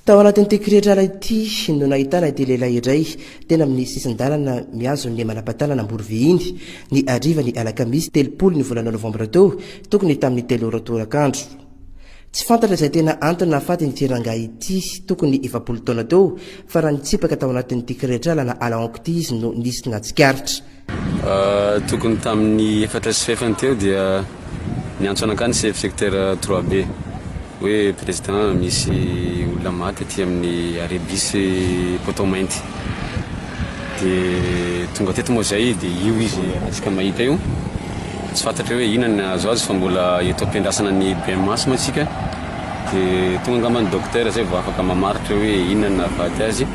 Tao anatin'ity kiretrala ity no nahitana ity lehilahy iray tena amin'ny sisin-dalana miazo ny manapatanana Amborovihiny ny ariva ny alakamisy 30 ny volana novambra teo tokony tamin'ny 3 ora torakandro. Tsy fantatra izay tena antony nahafaty ny rangahy ity tokony 20 taona teo fa raha nitsipaka tao anatin'ity kiretrala na ala onko ity izy no nisy natsikaritra. Tokony tamin'ny 4 sy 5 teo dia niantso anakany chef secteur 3B. Oui, président, misy olona maty aty amin'ny arebisy potomainty. Dia tonga teto moa zay dia io izy atsika mahita io. Tsy fantatra hoe inona azo azy fa mbola eto ampiandrasana ny BMS matsika. Dia tonga angamba ny docteur zay vao afaka mamaritra hoe inona nahafaty azy.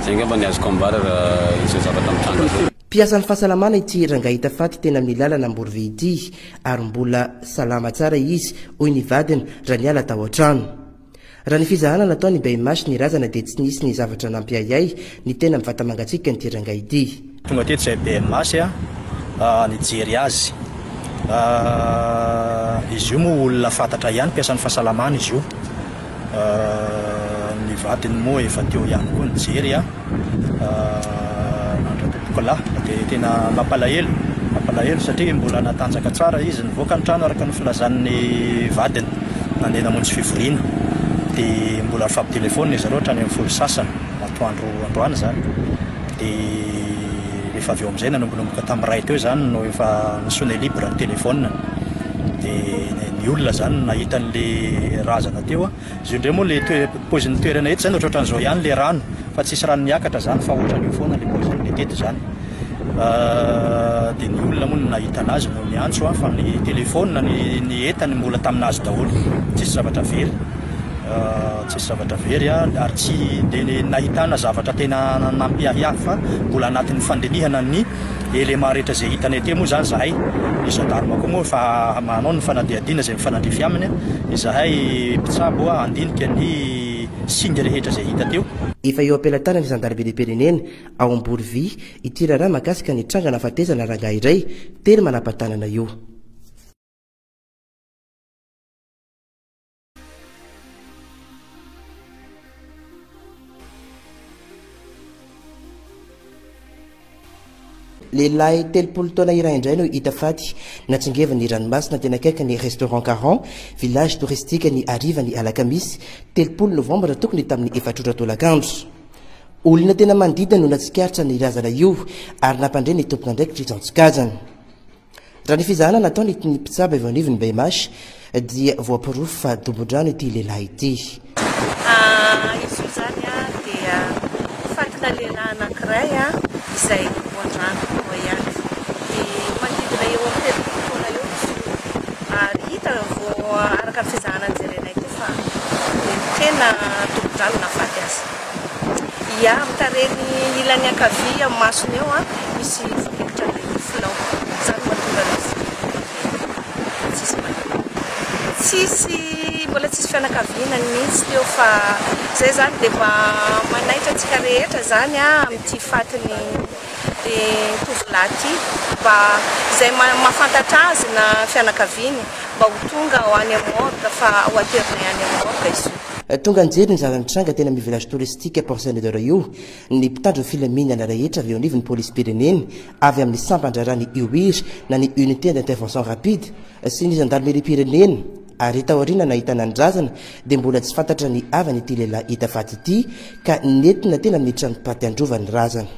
Zay angamba ny azoko ambara raha izao zavatra mitranga zao. Piasan'ny fahasalamana ity rangahy hita faty tena amin'ny lalana Amborovihiny ity ary mbola salama tsara izy hoy ny vadiny raha niala tao an-trano. Raha ny fizahana natao ny BMS ny razana dia tsy nisy ny zavatra nampiayay ny tena mivata mangatsika ny rangahy ity. Tonga teto izay BMS nijery azy. Izy io moa olona fantatra ihany piasan'ny fahasalamana izy io. Ny vadiny moa efa teo ihany koa nijery dia tena mampalahelo satria mbola natanjaka tsara izy nivoaka ny trano araka ny filazan'ny vadiny nandeha namonjy fivoriana dia mbola fampitelefônina izy zareo hatrany amin'ny folo sasany androany zany dia rehefa avy eo amin'izay nanombonomboka tamin'ny ray teo zany no efa nisone libre ny telefônina dia ny olona zany nahita an'le razana teo izy indray moa le pozin'ny toerana eto zany ohatrohatran'izao ihany le rano fa tsisy rano niakatra zany fa ohatran'io foana le pozin'le teto zany. Dia ny olona moa nahita anazy no niantso fa ny telefônina ny entany mbola taminazy daholo tsisy zavatra very ary tsy dia nahitana zavatra tena nampiahiahy fa mbola anatin'ny fandinihana ny élément rehetra izay hitany ety moa zany zahay ny gendarme koa moa fa manao ny fanadihadiana izay mifanandrify aminy izahay mpitsabo andinika ny singa rehetra izay hita teo. Efa eo ampelantanany zandaribelipirenena ao Amborovihiny ity raharaha mahakasika ny trangana fatezana rangahy iray teny manapatanana io. Lehilahy 30 taona iray indray no hita faty natsingevany ranomasina tena akaiky ny restaurant KARON Village Touristique ny ariva ny alakamisy 30 novambra tokony tamin'ny 4 ora tolakandro. Olona tena mandida no natsikaritra ny razana io ary nampandre ny tompona ndraiky tritrantsokajany. Raha ny fizahana nataony ny mpitsabo eo anivon'ny BMS dia voaporofo fa dombondrano ity lehilahy ity. Izy zany dia fatina lehilahy anankiray izay dombondrano ihany dia manodidina eo amin'ny 30 taona eo ary hita vao araka ny fizahana jerenay ity fa tena dombondrano nafaty azy. Ia mitareny ilany ankavia amin'ny masony eo misy vokatra ny filao zany mahatonga tsisy mbola tsisy fianakaviana mihitsy teo fa zay zany dia mba manaitra antsika rehetra zany amin'ity fatiny tovolahy ity mba izay mahafantatra azy na fianakaviany mba ho tonga ho any amorga fa ho aterina any amorga izy io. Tonga anjery ny zava-mitranga tena amin'ny village touristique porsenedora io ny mpitandro filaminana rehetra avy eo anivon'ny polisy pireneny avy amin'ny sampandrarany UIR na ny unité d'intervention rapide sy ny gendarmerie pireneny ary taoriana nahitana ny razana dia mbola tsy fantatra ny avany ity lehilahy hita faty ity ka nentina tena amin'ny tranopaty androva ny razana.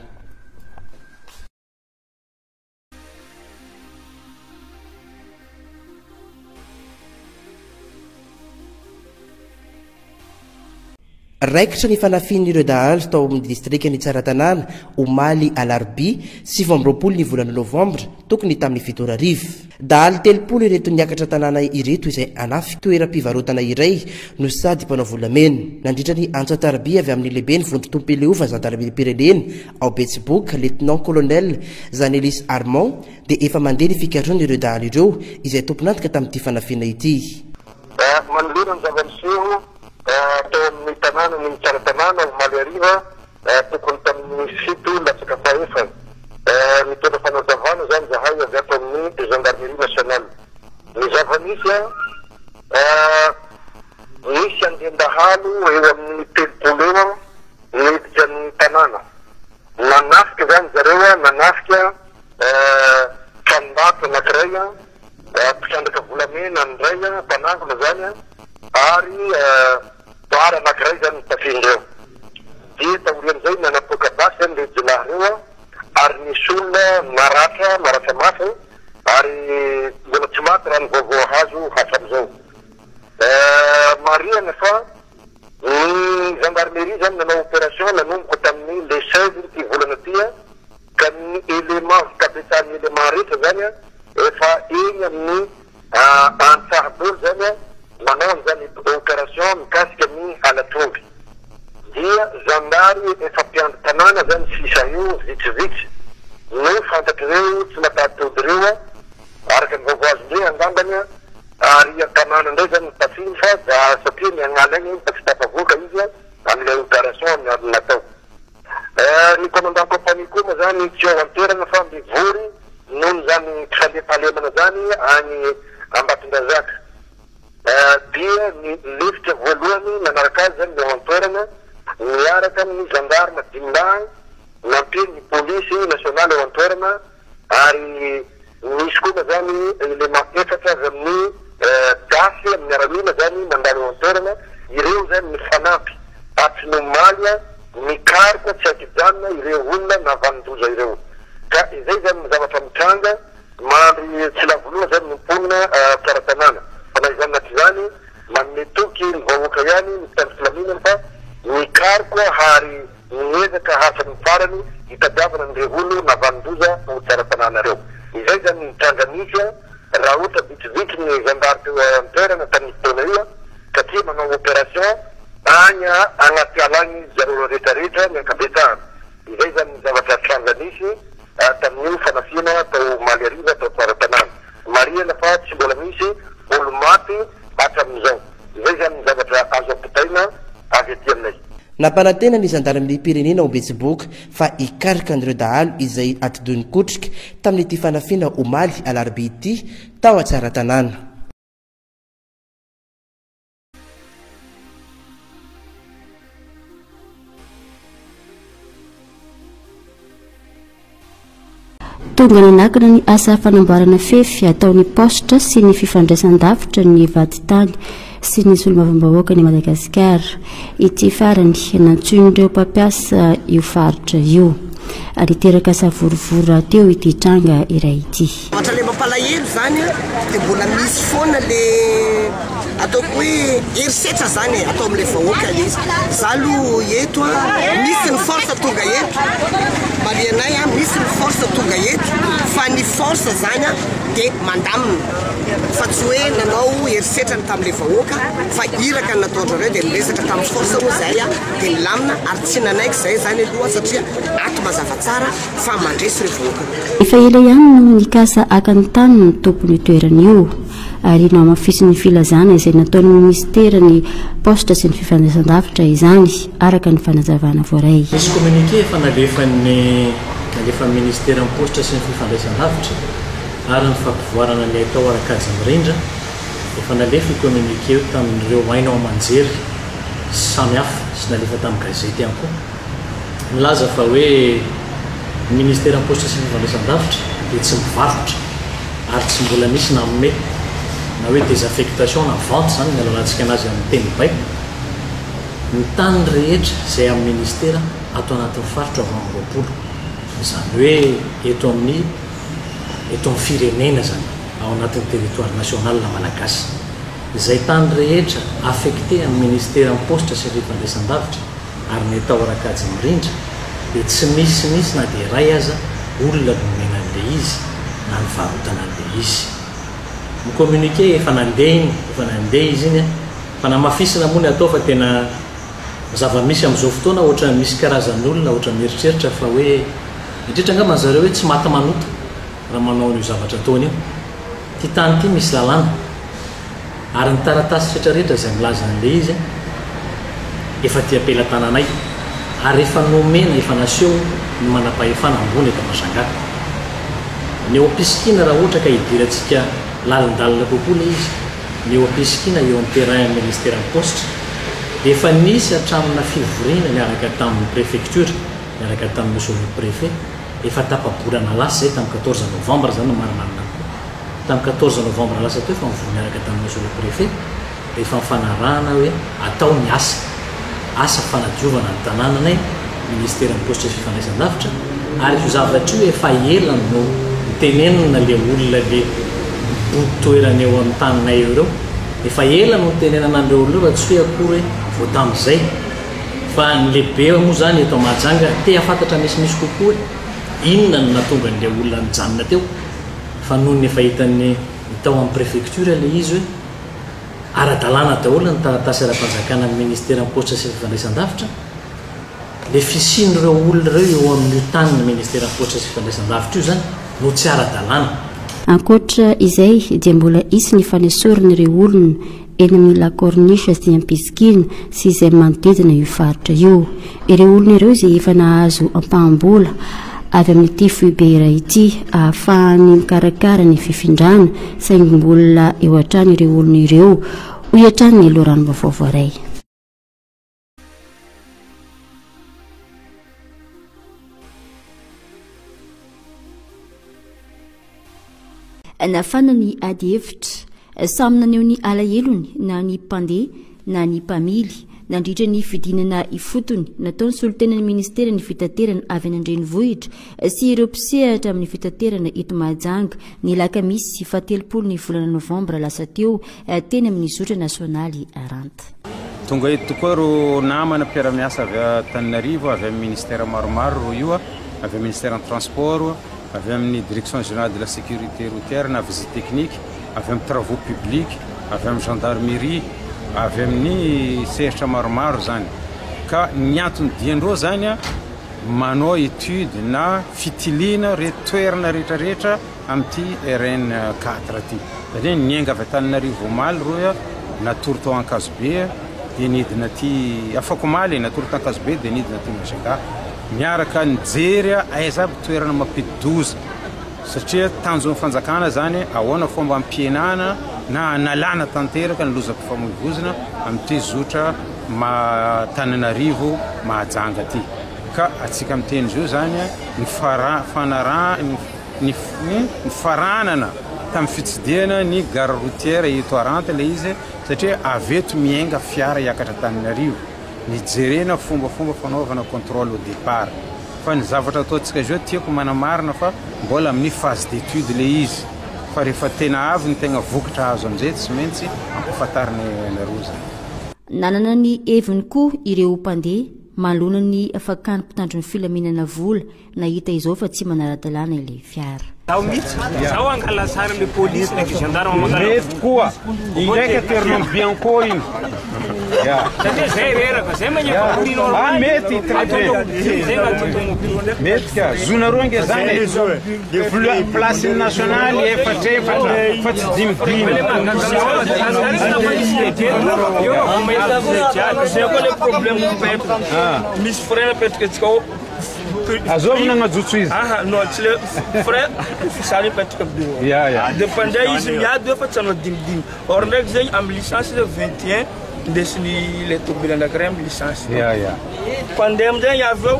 Raikitra ny fanafian'ireo dahalo tao amin'ny distrika ny TSARATANANA omaly alarobia 20 ny volana novambra tokony tamin'ny 7 ora ariva. Dahalo 30 ireto niakatra tanàna ireto izay anafy toeram-pivarotana iray no sady mpanao volamena nandritra ny antsatarabia avy amin'ny lehibe ny vondrotompo Eleova zandarabelipirenena ao Betsiboka lieutenant colonel Zanelis Armand dia efa mandeha ny fikaroana ireo dahalo ireo izay tomponantika tamin'ity fanafiana ity. Tao amin'ny tanàna ny TSARATANANA omaly ariva tokony tamin'ny 7 latsaka faefany mitondra fanazavana zany zahay avy ato amin'ny gendarmerie nationale. Ny zava-misy misy andendahalo eo amin'ny 30 eo miditra ny tanàna. Nanafika zany zareo nanafika tranombato anankiray mpisandraka volamena ndray mpanangona zany ary bara anankiray zany mitafindreo. Dia taorian'izay nanapoka basy zany le jilahy reo ary nisy olona maratra mafy ary mbola tsy maty raha ny vaovao hazo hatramin'izao. Marina fa ny gendarmerie zany nanao opération nanomboka tamin'ny le 16 ty volana ty ka ny élément kapitany élément rehetra zany efa eny amin'ny antsahabolo zany manao zany opération mikasika ny halatromby. Dia zandary efa mpiandry tanàna zany sisa io vitsivitsy no fantatr'ireo tsy matatody reo araka ny vaovao azondre angambany ary tanàna ndray zany mitafiny fa satria ny agnala igny fa tsy tafavoaka izy amin'ilay opération ny natao. Ny commandant compagnie koa moa zany tsy ao an-toerana fa mivory nohony zany falefalemana zany any Ambatondrazaka. Dia ny lefitra voalohany nanaraka azy zany ao an-toerana miaraka amin'ny gendarme dimlahy nampiny ny polisy nationale ao an-toerana ary misy koa zany élément efatra avy amin'ny dasy amin'ny aramina zany mandalo ao an-toerana. Ireo zany mifanampy atsinomaly mikaroka tsy akijanona ireo olona navanondoza ireo. Ka izay zany zavatra mitranga mandry tsy lavoloa zany mimponina tsaratanàna. Fa na izany naty zany manetoky ny vahoaka ihany mitandry filaminana fa mikaroka ary miezaka hasany farany hitadiavana n'ireo olo navanondoza ho tsaratanàna reo. Izay zany mitranga nisy raha ohatra vitsivitsy ny gendarme teo an-toerana tamin'ny fotoana io satria manao opération agny agnaty alagny zareo rehetrarehetra ny ankabetsahana. Izay zany zavatra tranga nisy tamin'io fanafiana tao Maly Ariva tao Tsaratanàna. Marina fa tsy mbola misy olo maty hatramin'izao. Izay zany zavatra azo ampitaina avy aty aminay. Nampanantena ny zandaraminy pirenena ao Betsiboka fa ikarika an'ireo dahalo izay atodon'ny kotrika tamin'ity fanafiana omaly alarobia ity tao Tsaratanàna. Tonga nanakana ny asa fanamboarana fefy ataon'ny poste sy ny fifandraisan-davitra ny vady-tany sy ny solo-mavambahoaka ny Madagasikara. Ity farany nantsoin'ireo mpampiasa io faritra io ary teraka savorovora teo ity tranga iray ity. Ohatra le mampalahelo zany dia mbola misy foana le ataoko hoe herisetra zany atao amin'ilay vahoaka izy. Zalo eto misy ny force tonga eto marianay misy ny force tonga eto fa ny force zany dia mandamina fa tsy hoe nanao herisetra ny tamin'ilay vahoaka fa iraka ny nataon'ireo dia miresaka tamin'ny force moa zay dia milamina ary tsy nanaiky zay zany aloha satria ato mazava tsara fa mandresy ireo vahoaka. Efa ela ihany no nikasa akany tany ny tompony toerana io ary no amafisy ny filazana izay nataon'ny ministera ny poste sy ny fifandraisan-davitra izany araka ny fanazavana voaray. Misy communiqué efa nalefan'ny ministera ny poste sy ny fifandraisan-davitra ary ny fampivoarana ny atao arakajy mirindra efa nalefa communiqué tamin'ireo hainao manjery samy hafa sy nalefa tamin'ny gazety ihany koa. Milaza fa hoe ny ministera ny poste sy ny fifandraisan-davitra dia tsy mivarotra ary tsy mbola misy nanome na hoe désaffectation na vente zany ny alalantsika anazy amin'ny teny baiko ny tany rehetra izay amin'ny ministera ato anatin'ny faritra avy amin'ny roapolo zany hoe eto amin'ny firenena zany ao anatin'ny territoire national na Malagasy. Izay tany rehetra affecté amin'ny ministera ny poste sy ny fifandraisan-davitra ary ny atao arakajy mirindra dia tsy misy na dia ray aza olona nomena an'ilay izy na ny varotana an'ilay izy. Ny communiqué efa nandeha izy iny fa namafisina moa ny atao fa tena zava-misy amin'izao fotoana ohatra misy karazan'olona ohatra mieritreritra fa hoe indrindra angamba zareo hoe tsy maty manota raha manao io zavatra ataony io. Ty tany ity misy lalàna ary ny taratasy rehetrarehetra izay milaza an'ilay izy efa ty ampelatananay ary efa nomena efa naseho ny manam-pahefana ambony eto Masangaka. Ny eo ampisikina raha ohatra ka hidirantsika lalindalina kokoa le izy eo ampisikina eo amin'ny terrain ministère ny poste dia efa nisy hatramina fivoriana niaraka tamin'ny préfecture niaraka tamin'ny monsieur le préfet efa tapabolana lasa zay tamin'ny 14 novembre zany no marimarina tamin'ny 14 novembre lasa teo efa mivory niaraka tamin'ny monsieur le préfet dia efa mifanarahana hoe atao ny asa fanadiovana ny tanànanay ministère ny poste fifandraisan-davitra ary io zavatra io efa ela no tenenina le olona le toerana eo amin'ny tananay eo ireo efa ela no tenenanandreo olona raha tsy hoe akory hoe vao tamin'izay fa ny lehibe moa zany eto Mahajanga te afantatra misimisy kokoa inona no natonga n'le olona nijanona teo fa noho ny efa hitany tao amin'ny préfecture le izy hoe ara-dalàna daholo ny taratasy ara-panjakana amin'ny ministère ny poste sy fifandraisan-davitra le fisian'ireo olona ireo eo amin'ny tany ny ministère ny poste sy fifandraisan-davitra io zany no tsy ara-dalàna. Ankoatra izay dia mbola isy ny fanesoranyireo olona eny amin'ny la corniche sy ampisikina sy izay manodidina io faritra io. Ireo olona ireo izay efa nahazo ampaham-bola avy amin'ity foibe iray ity ahafahany mikarakara ny fifindrana saingy mbola eo hatrany ireo olona ireo ho hatrany ny loharano-baovao voaray. Nafana ny ady hevitra samy naneo ny alahelony na ny mpandeha na ny mpamily nandritra ny fidinana ifotony nataony solotenan'ny ministera ny fitanterana avy any an-drenivohitra sy ireo mpisehatra amin'ny fitanterana eto Mahajanga ny lakamisy 17 ny volana novambra lasa teo teny amin'ny zotra nasionaly Aranta. Tonga eto tokoa ro namana mpiara-miasa avy Antananarivo avy amin'ny ministera maromaro ro io avy amin'ny ministera ny transport avy amin'ny direction générale de la sécurité routière na visite technique avy amin'ny travaux publics avy amin'ny gendarmerie avy amin'ny sehatra maromaro zany ka ny antony diandreo zany manao étude na fitilina toerana rehetrarehetra amin'ity RN 4 ty satria niainga avy Antananarivo omaly roa natory tao Ankazobe dia nidina ty afako omaly natory tao Ankazobe dia nidina ty Majunga miaraka nijery aiza aby toerana mampidi-doza satria tanjon'ny fanjakana zany ahoana fomba ampienana na nalana tanteraka ny lozam-pifamoivoizina amin'ity zotra Antananarivo Mahajanga ty ka atsika miteny zio zany ny faranana tamin'ny fitsidiana ny gare routière eto Aranta le izy satria aveto miainga fiara hiakatra Antananarivo nijerena fomba fanaovana contrôle au départ fa ny zavatra ataontsika zio tiako manamarina fa mbola amin'ny phase d'étude le izy fa rehefa tena avy ny tegna vokatra azo amin'izay tsy maintsy ampahafantariny nareo zany. Nanana ny heviny koa ireo mpandeha malona ny fakany mpitandron'ny filaminana vola nahita izao fa tsy manara-dalàna ilay fiara. Zaho mihitsy zaho angala sary le police ndraiky gendarme mety koa indraiky toerana bianco iny satria zay reraka zay magnefakorinao mety mety ka zonareo nge zany place nationale efatra fa tsy dimidimy zay koa le problème mipetraka misy frein napetraka atsika ao azovy nagnajotso izy non tsy le frein fisary mipetraka be dépendait izy miady fa tsy anao dimidimy or ndraiky zegny amin'ny licence le 21 ndesiny le tobile andakiray amin'ny licence pandeha amin'izay avy eo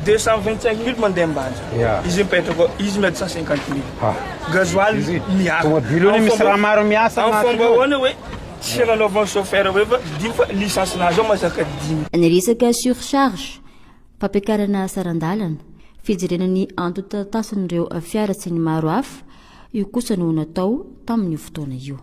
225 000 mandeha ambanja izy mipetraka izy mety 150 000 gasoil miady misy raha maro miasa amin'ny fomba ahoana hoe tsy nanaovana chauffeur hoe fa dimy fa licence nazy ao mazaka dimy. Ny resaka surcharge fampiakarana sarandalana fijerenany antotantasan'ireo fiara sy ny maro hafa io kosa no natao tamin'io fotoana io.